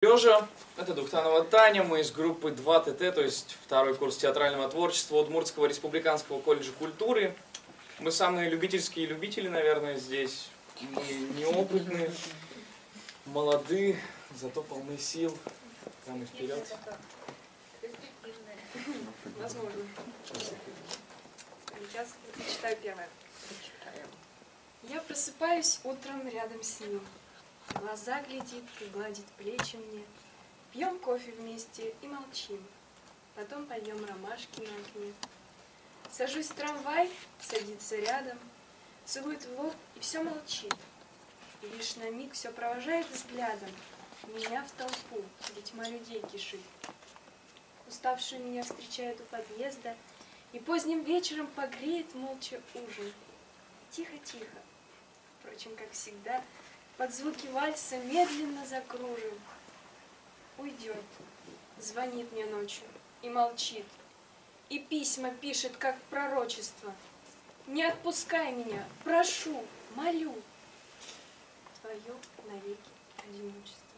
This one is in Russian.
Сережа, это Духтанова Таня, мы из группы 2ТТ, то есть второй курс театрального творчества Удмуртского республиканского колледжа культуры. Мы самые любительские любители, наверное, здесь. Мы неопытные, молодые, зато полны сил. Там и вперед. Возможно. Сейчас читаю первое. Я просыпаюсь утром рядом с ним. В глаза глядит и гладит плечи мне. Пьем кофе вместе и молчим. Потом польем ромашки на окне. Сажусь в трамвай, садится рядом, целует в лоб и все молчит. И лишь на миг все провожает взглядом. Меня в толпу, где тьма людей кишит. Уставшую меня встречает у подъезда и поздним вечером погреет молча ужин. Тихо-тихо, впрочем, как всегда, под звуки вальса медленно закружим. Уйдет, звонит мне ночью и молчит, и письма пишет, как пророчество. Не отпускай меня, прошу, молю. Твое навеки одиночество.